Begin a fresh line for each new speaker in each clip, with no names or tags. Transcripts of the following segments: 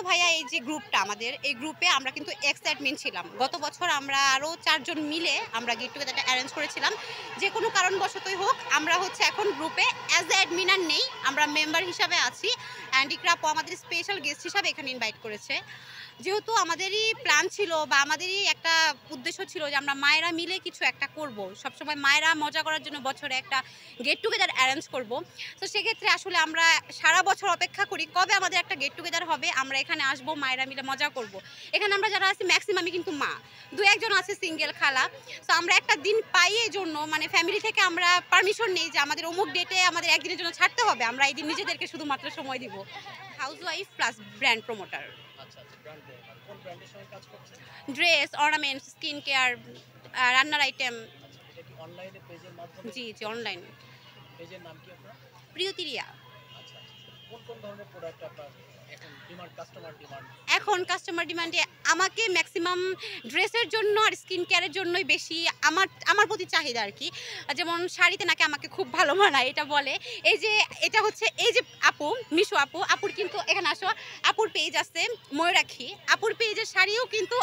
ভাইয়া এই যে গ্রুপটা আমাদের, এই গ্রুপে আমরা কিন্তু এক্স অ্যাডমিন ছিলাম। গত বছর আমরা আরও ৪ জন মিলে আমরা গেট টুগেদারটা অ্যারেঞ্জ করেছিলাম। যে কোনো কারণবশতই হোক আমরা হচ্ছে এখন গ্রুপে অ্যাজ এ অ্যাডমিন আর নেই, আমরা মেম্বার হিসাবে আছি। অ্যান্ড ইকরা আপু আমাদের স্পেশাল গেস্ট হিসাবে এখানে ইনভাইট করেছে। যেহেতু আমাদেরই প্ল্যান ছিল বা আমাদেরই একটা উদ্দেশ্য ছিল যে আমরা মায়েরা মিলে কিছু একটা করব, সবসময় মায়েরা মজা করার জন্য বছরে একটা গেট টুগেদার অ্যারেঞ্জ করব। তো সেক্ষেত্রে আসলে আমরা সারা বছর অপেক্ষা করি কবে আমাদের একটা গেট টুগেদার হবে, আমরা এখানে আসবো, মায়েরা মিলে মজা করব। এখানে আমরা যারা আছি ম্যাক্সিমামই কিন্তু মা, দু একজন আছে সিঙ্গেল খালা। তো আমরা একটা দিন পাই এই জন্য, মানে ফ্যামিলি থেকে আমরা পারমিশন নেই যে আমাদের অমুক ডেটে আমাদের একদিনের জন্য ছাড়তে হবে, আমরা এই দিন নিজেদেরকে শুধুমাত্র সময় দিব। House wife plus brand promoter. Dress, ornaments, skin care, রান্নার আইটেম। জি জি, অনলাইন। প্রিয়তিরিয়া। এখন কাস্টমার ডিমান্ডে আমাকে ম্যাক্সিমাম ড্রেসের জন্য আর স্কিন কেয়ারের জন্যই বেশি আমার প্রতি চাহিদা আর কি। যেমন শাড়িতে নাকি আমাকে খুব ভালো মানায় এটা বলে। এই যে এটা হচ্ছে এই যে আপু, মিশু আপু, আপুর কিন্তু এখানে আসো, আপুর পেজ আছে ময়ূরাক্ষী, আপুর পেজের শাড়িও কিন্তু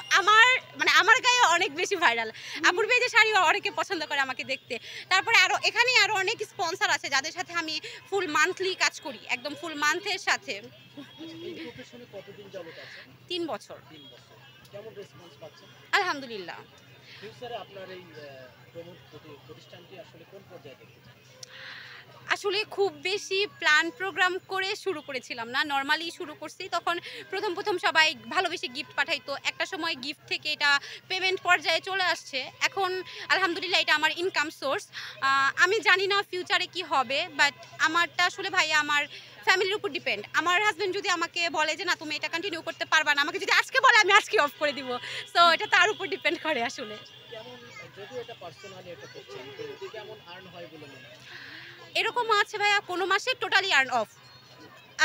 আমার গায়ে অনেক বেশি ভাইরাল। আপুর পেজের শাড়িও অনেকে পছন্দ করে আমাকে দেখতে। তারপরে এখানে আরও অনেক স্পন্সর আছে যাদের সাথে আমি ফুল মান্থলি কাজ করি, একদম ফুল মান্থের সাথে। ৩ বছর। আলহামদুলিল্লাহ। আসলে খুব বেশি প্ল্যান প্রোগ্রাম করে শুরু করেছিলাম না, নর্মালি শুরু করছি। তখন প্রথম সবাই ভালোবেসে গিফট পাঠাইতো, একটা সময় গিফট থেকে এটা পেমেন্ট পর্যায়ে চলে আসছে। এখন আলহামদুলিল্লাহ এটা আমার ইনকাম সোর্স। আমি জানি না ফিউচারে কি হবে, বাট আমারটা আসলে ভাইয়া আমার ফ্যামিলির উপর ডিপেন্ড। আমার হাজব্যান্ড যদি আমাকে বলে যে না তুমি এটা কন্টিনিউ করতে পারবা না, আমাকে যদি আজকে বলে আমি আজকে অফ করে দিব। সো এটা তার উপর ডিপেন্ড করে আসলে। এরকম আছে ভাইয়া কোনো মাসে টোটালি আর্ন অফ।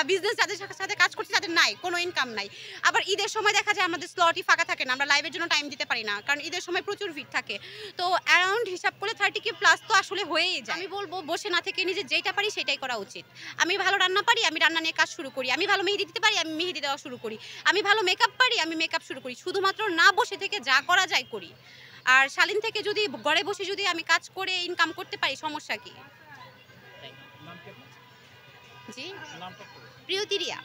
বিজনেস যাদের সাথে কাজ করছি তাদের নাই, কোনো ইনকাম নাই। আবার ঈদের সময় দেখা যায় আমাদের স্লটই ফাঁকা থাকে না, আমরা লাইভের জন্য টাইম দিতে পারি না, কারণ ঈদের সময় প্রচুর ভিড় থাকে। তো অ্যারাউন্ড হিসাব করলে 30K প্লাস তো আসলে হয়েই যায়। আমি বলবো বসে না থেকে নিজে যেটা পারি সেটাই করা উচিত। আমি ভালো রান্না পারি, আমি রান্না নিয়ে কাজ শুরু করি। আমি ভালো মেহেদি দিতে পারি, আমি মেহেদি দেওয়া শুরু করি। আমি ভালো মেকআপ পারি, আমি মেকআপ শুরু করি। শুধুমাত্র না বসে থেকে যা করা যায় করি। আর শালীন থেকে যদি ঘরে বসে যদি আমি কাজ করে ইনকাম করতে পারি, সমস্যা কি? জি, প্রিয়তিরিয়া।